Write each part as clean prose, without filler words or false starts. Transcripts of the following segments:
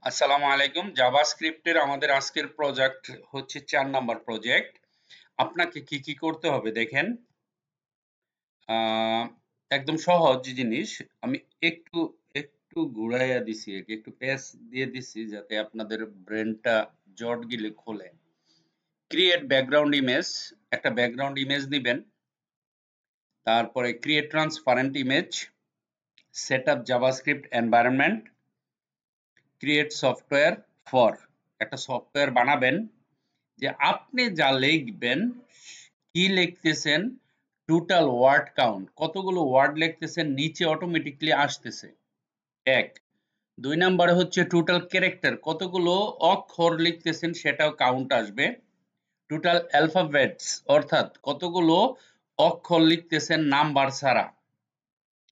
আসসালামু আলাইকুম। জাভাস্ক্রিপ্টের আমাদের আজকের প্রজেক্ট হচ্ছে ৪ নাম্বার প্রজেক্ট। আপনাকে কি করতে হবে দেখেন। একদম সহজ জিনিস। আমি একটু একটু ঘুরাইয়া দিছি, একটু পেস দিয়ে দিছি যাতে আপনাদের ব্রেনটা জট গিলে খোলে। ক্রিয়েট ব্যাকগ্রাউন্ড ইমেজ, একটা ব্যাকগ্রাউন্ড ইমেজ নিবেন। তারপরে create transparent image, set up JavaScript environment, create software for, একটা সফটওয়্যার বানাবেন যে আপনি যা লিখবেন, কি লিখতেছেন, টোটাল ওয়ার্ড কাউন্ট, কতগুলো ওয়ার্ড লিখতেছেন নিচে অটোমেটিকলি আসতেছে। এক। ২ নম্বরে হচ্ছে টোটাল ক্যারেক্টার, কতগুলো অক্ষর লিখতেছেন সেটাও কাউন্ট আসবে। টোটাল অ্যালফাবেটস, অর্থাৎ কতগুলো অক্ষর লিখতেছেন নাম্বার ছাড়া।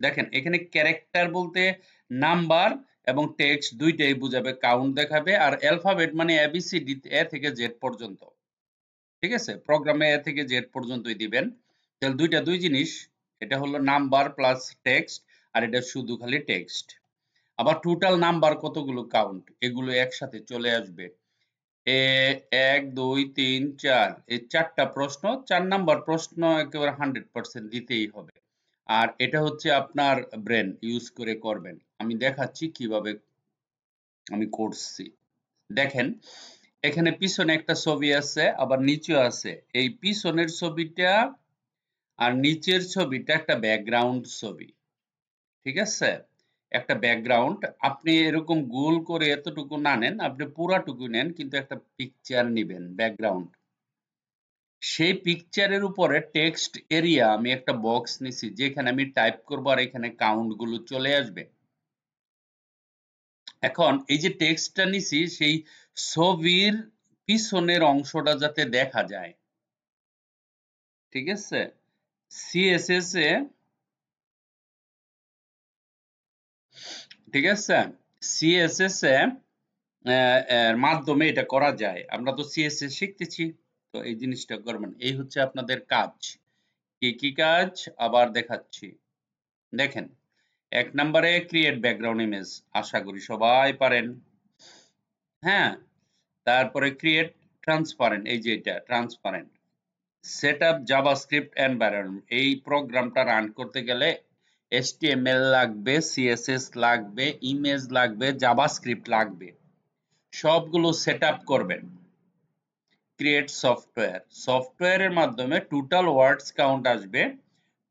দেখেন এখানে ক্যারেক্টার বলতে নাম্বার এবং টেক্সট দুইটাই বুঝাবে, কাউন্ট দেখাবে। আর অ্যালফাবেট মানে এবিসিডি, এ থেকে জেড পর্যন্ত। ঠিক আছে, প্রোগ্রামে এ থেকে জেড পর্যন্তই দিবেন। তাহলে দুই জিনিস, এটা হলো নাম্বার প্লাস টেক্সট, আর এটা শুধু খালি টেক্সট। আবার টোটাল নাম্বার কতগুলো কাউন্ট, এগুলো একসাথে চলে আসবে। এ ১ ২ ৩ ৪, এই ৪টা প্রশ্ন, ৪ নাম্বার প্রশ্ন একেবারে 100% দিতেই হবে। আর এটা হচ্ছে আপনার ব্রেন ইউজ করে করবেন। আমি দেখাচ্ছি কিভাবে আমি করছি। দেখেন এখানে পিছনে একটা ছবি আছে, আবার নিচেও আছে। এই পিছনের ছবিটা আর নিচের ছবিটা একটা ব্যাকগ্রাউন্ড ছবি। ঠিক আছে, একটা ব্যাকগ্রাউন্ড। আপনি এরকম গোল করে এতটুকু না নেন, আপনি পুরাটুকু নেন, কিন্তু একটা পিকচার নিবেন ব্যাকগ্রাউন্ড। সেই পিকচারের উপরে টেক্সট এরিয়া আমি একটা বক্স নিছি, যেখানে আমি টাইপ করবো আর এখানে কাউন্ট গুলো চলে আসবে। এখন এই যে টেক্সটটা নিছি, সেই ছবির পিছনের অংশটা যাতে দেখা যায়। ঠিক আছে, সিএসএস এ, ঠিক আছে, সিএসএস এ এর মাধ্যমে এটা করা যায়। আমরা তো সিএসএস শিখতেছি, তো এই জিনিসটা করবেন। এই হচ্ছে আপনাদের কাজ। কি কাজ আবার দেখাচ্ছি। দেখেন ১ নম্বরে ক্রিয়েট ব্যাকগ্রাউন্ড ইমেজ, আশা করি সবাই পারেন। হ্যাঁ, তারপরে ক্রিয়েট ট্রান্সপারেন্ট, এই যে এটা transparent. Set up JavaScript environment, এই প্রোগ্রামটা রান করতে গেলে HTML লাগবে, CSS লাগবে, ইমেজ লাগবে, জাভাস্ক্রিপ্ট লাগবে। সবগুলো সেট আপ করবেন। ক্রিয়েট সফটওয়্যার, সফটওয়্যারের মাধ্যমে টোটাল ওয়ার্ডস কাউন্ট আসবে,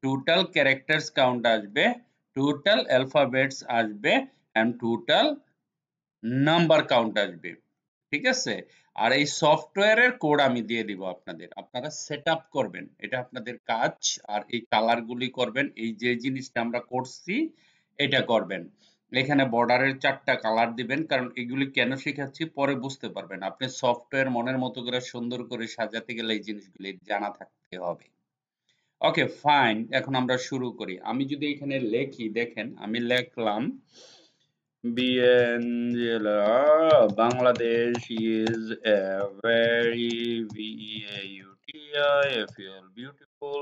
টোটাল ক্যারেক্টার্স কাউন্ট আসবে, টোটাল অ্যালফাবেটস আসবে, এন্ড টোটাল নাম্বার কাউন্ট আসবে। ঠিক আছে, আর এই সফটওয়্যারের কোড আমি দিয়ে দিব আপনাদের, আপনারা সেট আপ করবেন, এটা আপনাদের কাজ। আর এই কালারগুলি করবেন, এই যে জিনিসটা আমরা করছি এটা করবেন। এখানে বর্ডারের 4টা কালার দিবেন, কারণ এগুলি কেন শেখাচ্ছি পরে বুঝতে পারবেন। আপনি সফটওয়্যার মনের মতো করে সুন্দর করে সাজাতে গেলে এই জিনিসগুলি জানা থাকতে হবে। ওকে ফাইন, এখন আমরা শুরু করি। আমি যদি এখানে লেখি, দেখেন আমি লিখলাম Bangladesh is a very beautiful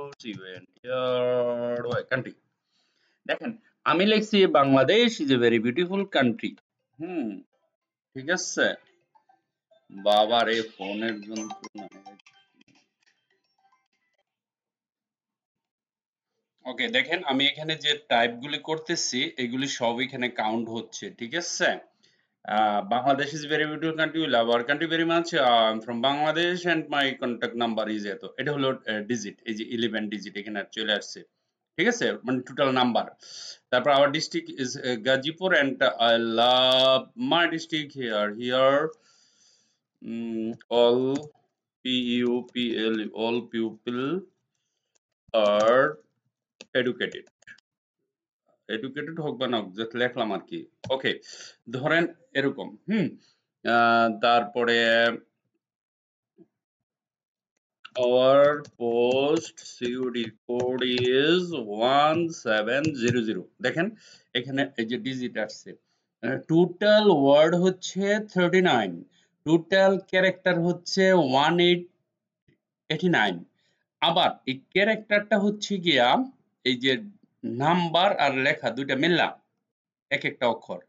country. দেখেন আমি লিখছি Bangladesh is a very beautiful country. হুম, ঠিক আছে। বাবার এই ফোনের যন্ত্রণা। ওকে দেখেন আমি এখানে যে টাইপ গুলি করতেছি এগুলি সব এখানে কাউন্ট হচ্ছে। ঠিক আছে, Bangladesh is very beautiful country. We love our country very much. I'm from Bangladesh and my contact number is এত। এটা হলো ডিজিট, এই যে 11 ডিজিট এখানে চলে আসছে। ঠিক আছে, মানে টোটাল নাম্বার। তারপর our district is Gazipur and I love my district here. Here all all people are educated. Educated হোক বা না হোক, জাস্ট লেখলাম আর কি। ওকে, ধরেন এরকম। তারপরে our post COD code is 1700। দেখেন এখানে এই যে ডিজিট আসছে। টোটাল ওয়ার্ড হচ্ছে 39, টোটাল ক্যারেক্টার হচ্ছে 1889। আবার এই ক্যারেক্টারটা হচ্ছে গিয়া এই যে নাম্বার আর লেখা দুইটা মিললাম, এক একটা অক্ষর।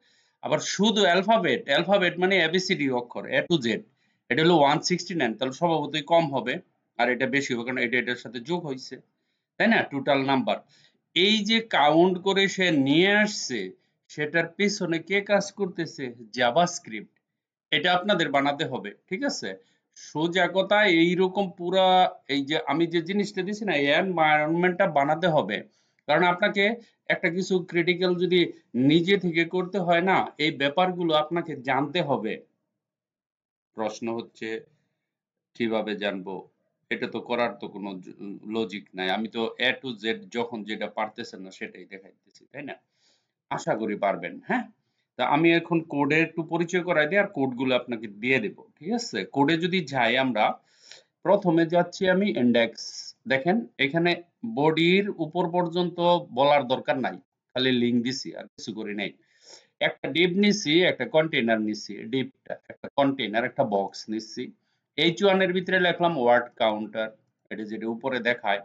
আবার শুধু অ্যালফাবেট, অ্যালফাবেট মানে এবিসিডি অক্ষর এ টু জেড, এটা হলো 169, তাহলে স্বভাবতই কম হবে, আর এটা বেশি হবে কারণ এটা এটার সাথে যোগ হয়েছে, তাই না? Total number. এই যে কাউন্ট করে সে নিয়ে আসছে, সেটার পেছনে কে কাজ করতেছে? জাভাস্ক্রিপ্ট। এটা আপনাদের বানাতে হবে, ঠিক আছে? সোজা কথা এইরকম পুরা এই যে আমি যে জিনিসটা দিছি না, এই এনভায়রনমেন্টটা বানাতে হবে। কারণ আপনাকে একটা কিছু ক্রিটিক্যাল যদি নিজে থেকে করতে হয় না, এই ব্যাপারগুলো আপনাকে জানতে হবে। প্রশ্ন হচ্ছে কিভাবে জানবো? এটা তো করার তো কোনো লজিক নাই। আমি তো এ টু জেড যখন যেটা পারতেছেন না সেটাই দেখাইতেছি, তাই না? আশা করি পারবেন, হ্যাঁ? তা আমি এখন কোডে একটু পরিচয় করাই দিই আর কোডগুলো আপনাকে দিয়ে দেব। ঠিক আছে? কোডে যদি যাই আমরা, প্রথমে যাচ্ছি আমি ইনডেক্স। দেখেন এখানে বডির উপর পর্যন্ত বলার দরকার নাই। খালি লিঙ্ক দিছি আর কিছু করি নাই। একটা ডিভ নিছি, একটা কন্টেইনার নিছি। ডিভটা একটা কন্টেইনার, একটা বক্স নিচ্ছি। H1 এর ভিতরে লিখলাম ওয়ার্ড কাউন্টার। এটা যেটা উপরে দেখায়।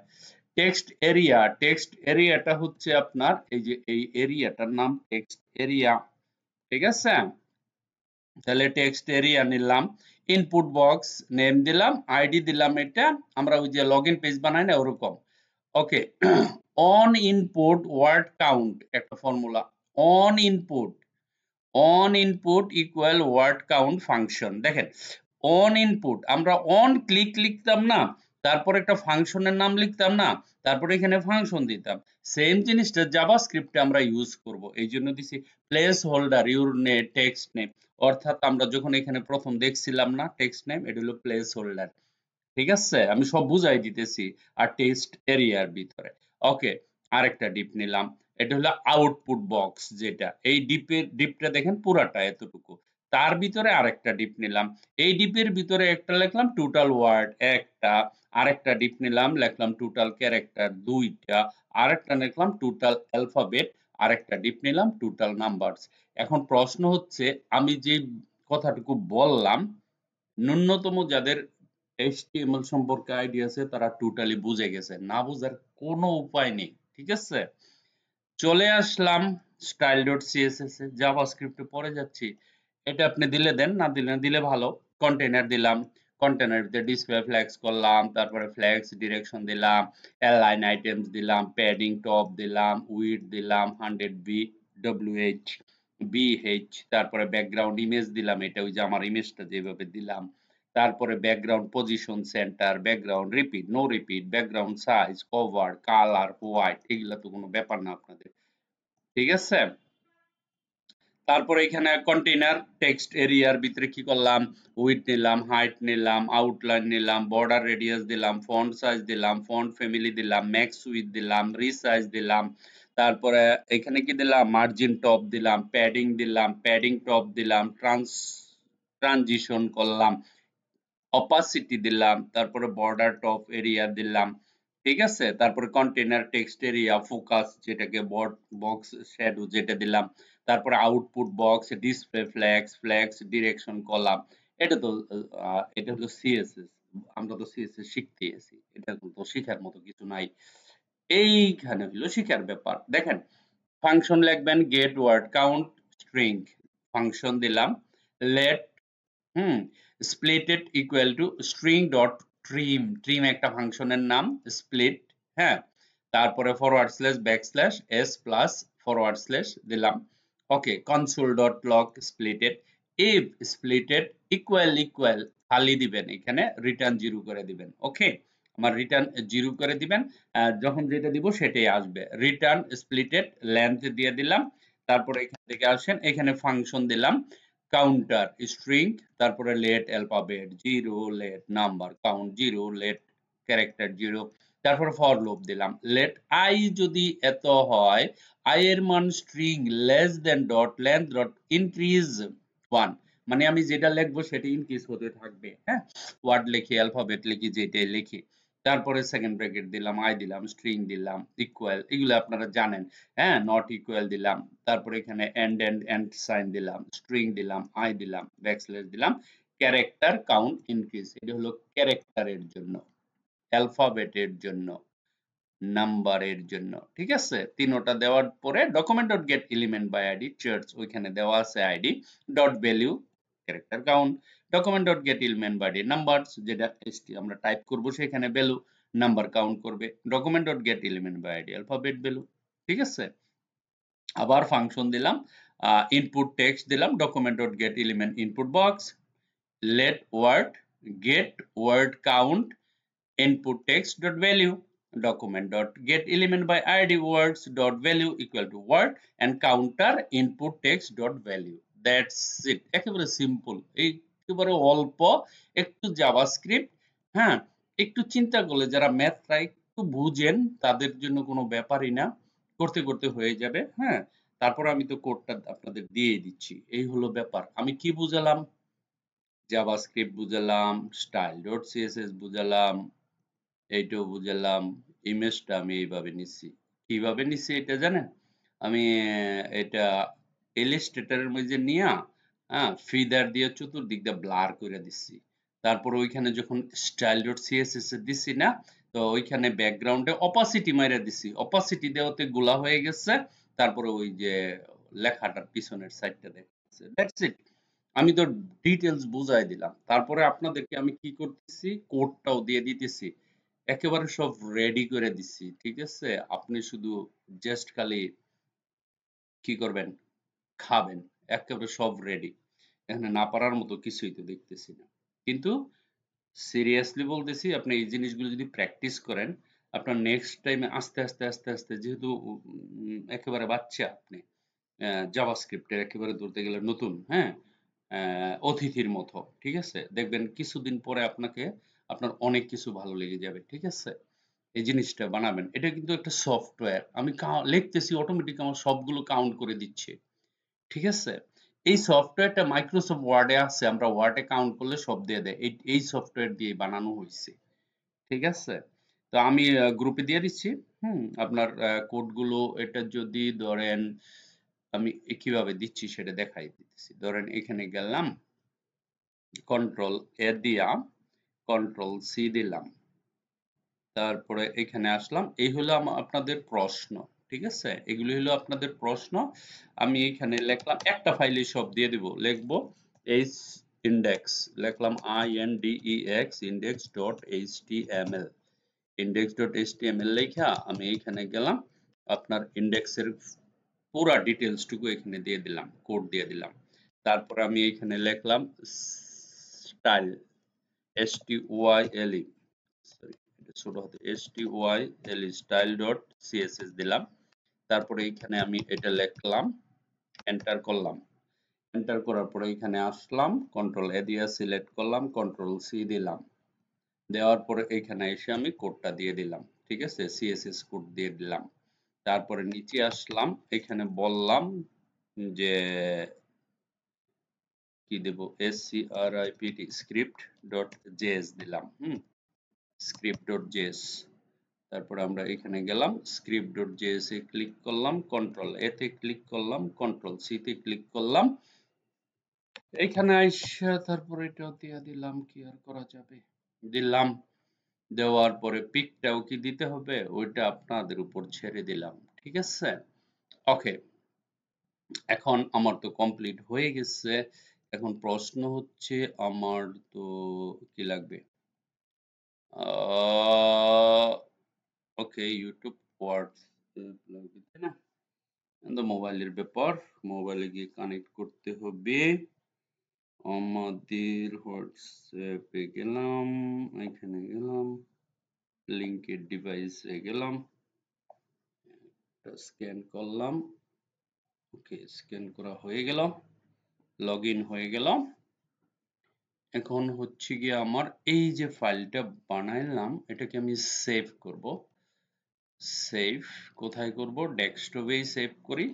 টেক্সট এরিয়া, টেক্সট এরিয়াটা হচ্ছে আপনার এই যে এই এরিয়াটার নাম টেক্সট এরিয়া। ঠিক আছে? তাহলে টেক্সট এরিয়া নিলাম। ইনপুট বক্স নেম দিলাম, আইডি দিলাম, এটা আমরা ওই যে লগইন পেজ বানাই না ওরকম। Okay. On input word count একটা formula. On input, on input equal word count function. দেখেন অন ইনপুট আমরা অন ক্লিক লিখতাম না, তারপর একটা ফাংশনের নাম লিখতাম না, তারপরে এখানে ফাংশন দিতাম। সেম জিনিসটা জাভাস্ক্রিপ্টে আমরা ইউজ করব, এই জন্য দিছি প্লেস হোল্ডার ইউর নে টেক্সট নেম। অর্থাৎ আমরা যখন এখানে প্রথম দেখছিলাম না টেক্সট নেম, এটা হলো প্লেস হোল্ডার। ঠিক আছে? আমি সব বুঝাই দিতেছি। আর টেক্সট এরিয়ার ভিতরে ওকে আরেকটা ডিপ নিলাম। এটা হলো আউটপুট বক্স, যেটা এই ডিপটা দেখেন পুরাটা এতটুকু। তার ভিতরে আরেকটা ডিপ নিলাম। এই ডিপের ভিতরে একটা লিখলাম টোটাল ওয়ার্ড একটা, আরেকটা ডিপ নিলাম লিখলাম টোটাল ক্যারেক্টার দুইটা, আরেকটা লিখলাম টোটাল অ্যালফাবেট, আরেকটা ডিপ নিলাম টোটাল নাম্বারস। এখন প্রশ্ন হচ্ছে আমি যে কথাটুকু বললাম, ন্যূনতম যাদের HTML সম্পর্কে আইডিয়া আছে তারা টোটালি বুঝে গেছে, না বুঝার কোনো উপায় নেই। ঠিক আছে? চলে আসলাম স্টাইল ডট সিএসএস এ, জাভাস্ক্রিপ্টে পরে যাচ্ছি। এটা আপনি দিলে দেন, না দিলে দিলে ভালো। কন্টেইনার দিলাম, কন্টেইনার ভিতরে ডিসপ্লে ফ্ল্যাগস করলাম, তারপরে ফ্ল্যাগস ডিরেকশন দিলাম, অ্যালাইন আইটেমস দিলাম, প্যাডিং টপ দিলাম, উইডথ দিলাম 100 বি ডব্লিউএইচ বিএইচ, তারপরে ব্যাকগ্রাউন্ড ইমেজ দিলাম, এটা ওই যে আমার ইমেজটা যেভাবে দিলাম। তারপরে background position centre, background repeat no repeat, background size, cover, colour, white, এগুলা তো কোনো ব্যাপার না আপনাদের। ঠিক আছে? তারপরে এখানে কন্টেইনার টেক্সট এরিয়ার ভিতরে কি করলাম, উইডথ নিলাম, হাইট নিলাম, আউটলাইন নিলাম, বর্ডার রেডিয়াস দিলাম, ফন্ট সাইজ দিলাম, ফন্ট ফ্যামিলি দিলাম, ম্যাক্স উইডথ দিলাম, রিসাইজ দিলাম। তারপরে এখানে কি দিলাম, মার্জিন টপ দিলাম, প্যাডিং দিলাম, প্যাডিং টপ দিলাম, ট্রানজিশন করলাম, অপাসিটি দিলাম, তারপরে বর্ডার টপ এরিয়া দিলাম। ঠিক আছে? তারপরে কন্টেইনার টেক্সট এরিয়া ফোকাস, যেটাকে বক্স শ্যাডো যেটা দিলাম। তারপরে output box, display flags, flags direction column. এটা তো এটা হলো সিএসএস। আমরা তো সিএসএস শিখতে এসেছি, এটা তো শিখার মতো কিছু নাই। এইখানে হলো শিখার ব্যাপার। দেখেন ফাংশন লিখবেন get word count string, function দিলাম let hmm splitted equal to string dot trim, trim একটা ফাংশনের নাম, স্প্লিট, হ্যাঁ। তারপরে forward slash backslash S plus forward slash দিলাম। Okay console dot log splitted, if splitted equal equal খালি দিবেন, এখানে রিটার্ন জিরো করে দিবেন। ওকে আমার রিটার্ন জিরো করে দিবেন, যখন যেটা দিব সেটাই আসবে। রিটার্ন স্প্লিটেড লেন্থ দিয়ে দিলাম। তারপরে এখান থেকে আসেন, এখানে ফাংশন দিলাম কাউন্টার স্ট্রিং, তারপরে let alphabet zero, let number count zero, let character zero, তারপর ফর লুপ দিলাম। লেট আই যদি এত হয়, আই এর মান string less than dot length dot increase 1, মানে আমি যেটা লিখবো সেটা ইনক্রিজ হতে থাকবে, হ্যাঁ। ওয়ার্ড লিখি, অ্যালফাবেট লিখি, যেটাই লিখি। তারপরে সেকেন্ড ব্র্যাকেট দিলাম, আই দিলাম, স্ট্রিং দিলাম, ইকুয়াল, এগুলো আপনারা জানেন, হ্যাঁ। নট ইকুয়াল দিলাম, তারপরে এখানে এন্ড সাইন দিলাম, স্ট্রিং দিলাম, আই দিলাম, ব্যাকস্ল্যাশ দিলাম, ক্যারেক্টার কাউন্ট ইনক্রিজ, এটা হলো ক্যারেক্টারের জন্য, অ্যালফাবেটের জন্য। নাম্বারের জন্য, ঠিক আছে? তিনোটা দেওয়ার পরে document dot get element by ID church, ওইখানে দেওয়া আছে ID dot value character count, document dot get element by ID numbers, যেটা আমরা টাইপ করব সেখানে ভ্যালু নাম্বার কাউন্ট করবে, document dot get element by ID alphabet value, ঠিক আছে? আবার ফাংশন দিলাম, ইনপুট টেক্সট দিলাম, document dot get element input box, let word get word count input text dot value, document dot get element by id words dot value equal to word and counter input text dot value, that's it, একেবারে simple, একেবারে অল্প একটু JavaScript. হ্যাঁ, একটু চিন্তা করলে যারা ম্যাথটা একটু বুঝেন তাদের জন্য কোনো ব্যাপারই না, করতে করতে হয়ে যাবে। হ্যাঁ, তারপর আমি তো কোডটা আপনাদের দিয়ে দিচ্ছি, এই হলো ব্যাপার। আমি কি বুঝালাম? জাভাস্ক্রিপ্ট বুঝালাম, স্টাইল ডট সিএসএস বুঝালাম, এইটাও বুঝালাম। ইমেজটা আমি এইভাবে নিচ্ছি, কিভাবে নিচ্ছি এটা জানেন? আমি এটা ইলাস্ট্রেটরের মধ্যে নিয়ে ফিদার দিয়ে চতুর্দিক দিয়ে ব্লার করে দিচ্ছি। তারপর ওইখানে যখন স্টাইল ডট সিএসএস এ দিচ্ছি না, তো ওইখানে ব্যাকগ্রাউন্ডে অপাসিটি মাইরা দিচ্ছি, অপাসিটি দেওয়াতে গোলা হয়ে গেছে। তারপরে ওই যে লেখাটার পিছনের সাইডটা দেখাচ্ছে, দ্যাটস ইট। আমি তো ডিটেলস বুঝাই দিলাম, তারপরে আপনাদেরকে আমি কি করতেছি, কোডটাও দিয়ে দিতেছি, একেবারে সব রেডি করে দিচ্ছি, ঠিক আছে? আপনি শুধু জাস্ট খালি কি করবেন, খাবেন, একেবারে সব রেডি। এখানে না পারার মতো কিছুই তো দেখতেছি না, কিন্তু সিরিয়াসলি বলতেছি, আপনি এই জিনিসগুলো যদি প্র্যাকটিস করেন, আপনার নেক্সট টাইমে আস্তে আস্তে আস্তে আস্তে, যেহেতু একেবারে বাচ্চা আপনি, জাভাস্ক্রিপ্টের একেবারে ধরতে গেলে নতুন, হ্যাঁ, অতিথির মতো, ঠিক আছে? দেখবেন কিছুদিন পরে আপনাকে আপনার অনেক কিছু ভালো লেগে যাবে, ঠিক আছে? এই জিনিসটা বানাবেন, এটা কিন্তু একটা সফটওয়্যার, আমি লিখতেছি অটোমেটিক আমার সবগুলো কাউন্ট করে দিচ্ছে, ঠিক আছে? এই সফটওয়্যারটা মাইক্রোসফট ওয়ার্ডে আছে, আমরা ওয়ার্ডে কাউন্ট করলে সব দিয়ে দেয়, এই সফটওয়্যার দিয়ে বানানো হয়েছে, ঠিক আছে? তো আমি গ্রুপে দিয়ে দিচ্ছি। আপনার কোডগুলো, এটা যদি ধরেন আমি কিভাবে দিচ্ছি সেটা দেখাই দিচ্ছি। ধরেন এখানে গেলাম, কন্ট্রোল এ দিলাম, কন্ট্রোল সি দিলাম, তারপরে এখানে আসলাম, এই হলো আপনাদের প্রশ্ন, ঠিক আছে? এগুলি হলো আপনাদের প্রশ্ন। আমি এখানে লিখলাম, একটা ফাইলে সব দিয়ে দিব, লিখবো এইচ ইন্ডেক্স, লিখলাম INDEX index dot html, index dot html লেখা আমি এখানে গেলাম, আপনার ইন্ডেক্সের পুরা ডিটেলস টুকু এখানে দিয়ে দিলাম, কোড দিয়ে দিলাম। তারপর আমি এখানে লিখলাম স্টাইল, STYLE, সরি এটা ছোট হাতে, STYLE স্টাইল ডট সিএসএস দিলাম। তারপরে এখানে আমি এটা লিখলাম, এন্টার করলাম, এন্টার করার পরে এখানে আসলাম, কন্ট্রোল এ দিয়ে সিলেক্ট করলাম, কন্ট্রোল সি দিলাম, দেওয়ার পরে এখানে এসে আমি কোডটা দিয়ে দিলাম, ঠিক আছে? সিএসএস কোড দিয়ে দিলাম। তারপরে নিচে আসলাম, এখানে বললাম যে কি দেব, script স্ক্রিপ্ট ডট জেএস দিলাম, স্ক্রিপ্ট ডট জেএস। তারপরে আমরা এখানে গেলাম, স্ক্রিপ্ট ডট জেএস এ ক্লিক করলাম, কন্ট্রোল এ তে ক্লিক করলাম, কন্ট্রোল সি তে ক্লিক করলাম, এখানে আইসা তারপরে এটা দিয়ে দিলাম, কি আর করা যাবে, দিলাম। দেওয়ার পরে পিকটাও কি দিতে হবে, ওইটা আপনাদের উপর ছেড়ে দিলাম, ঠিক আছে? ওকে, এখন আমার তো কমপ্লিট হয়ে গেছে। এখন প্রশ্ন হচ্ছে আমার তো কি লাগবে, ওকে ইউটিউব ওয়ার্ডস লাগবে, তাই না? কিন্তু মোবাইলের ব্যাপার, মোবাইলে গিয়ে কানেক্ট করতে হবে, আমাদের হোয়াটসঅ্যাপে গেলাম, এখানে গেলাম, লিঙ্কের ডিভাইসে গেলাম, স্ক্যান করলাম, ওকে স্ক্যান করা হয়ে গেল, লগ ইন হয়ে গেল। এখন হচ্ছে গিয়ে আমার এই যে ফাইলটা বানাইলাম, এটাকে আমি সেভ করব। সেভ কোথায় করব, ডেস্কটপেই সেভ করি,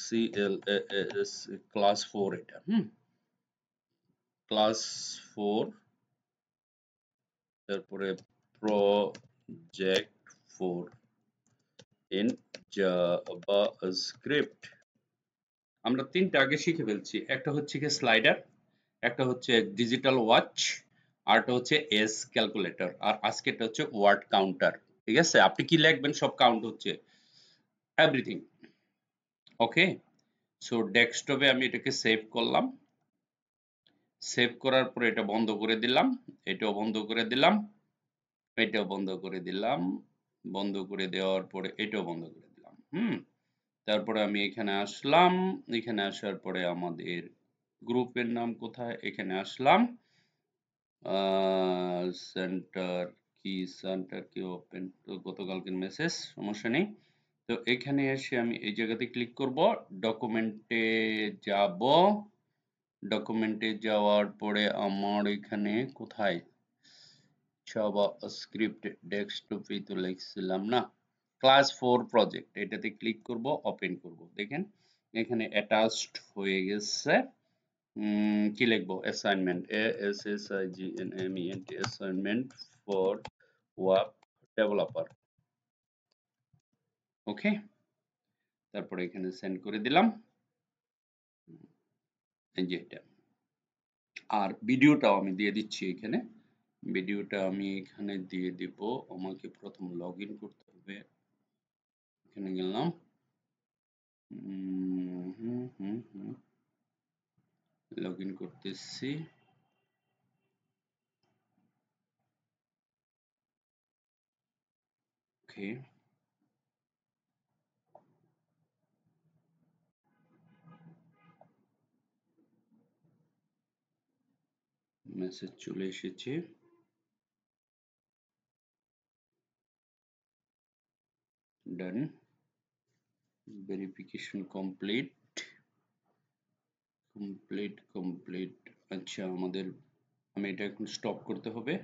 CLAS ক্লাস 4, এটা ক্লাস 4, তারপরে প্রজেক্ট 4 ইন জাভাস্ক্রিপ্ট। আমরা তিনটা আগে শিখে ফেলছি, একটা হচ্ছে কি স্লাইডার, একটা হচ্ছে ডিজিটাল ওয়াচ, আরটা হচ্ছে এস ক্যালকুলেটর, আর আজকেরটা হচ্ছে ওয়ার্ড কাউন্টার। ঠিক আছে, আপনি কি লিখবেন সব কাউন্ট হচ্ছে, এভরিথিং। ওকে, সো ডেস্কটপে আমি এটাকে সেভ করলাম। সেভ করার পরে এটা বন্ধ করে দিলাম, এটাও বন্ধ করে দিলাম, এটাও বন্ধ করে দিলাম, বন্ধ করে দেওয়ার পরে এটাও বন্ধ করে দিলাম। তারপরে আমি এখানে আসলাম, এখানে আসার পরে আমাদের গ্রুপের নাম কোথায়, এখানে আসলাম, সেন্টার সেন্টার কি ওপেন, তো গতকালকের মেসেজ, সমস্যা নেই। তো এখানে এসে আমি এই জায়গাতে ক্লিক করব, ডকুমেন্টে যাব, ডকুমেন্টে যাওয়ার পরে আমার এখানে কোথায় জাভা স্ক্রিপ্ট ডেস্কটপেই তো লিখছিলাম না, ক্লাস 4 প্রজেক্ট, এটাতে ক্লিক করব, ওপেন করব। দেখেন এখানে অ্যাটাচড হয়ে গেছে। কি লিখবো, assignment, ASSIGNMENT, assignment for web developer. ওকে, তারপরে এখানে সেন্ড করে দিলাম, এই যে এটা। আর ভিডিওটাও আমি দিয়ে দিচ্ছি এখানে, ভিডিওটা আমি এখানে দিয়ে দিব। আমাকে প্রথম লগ ইন করতে হবে, এখানে গেলাম, লগ ইন করতেছি। ওকে, মেসেজ চলে এসেছে, ডান, ভেরিফিকেশন কমপ্লিট, কমপ্লিট। আচ্ছা, আমাদের, আমি এটা এখন স্টপ করতে হবে।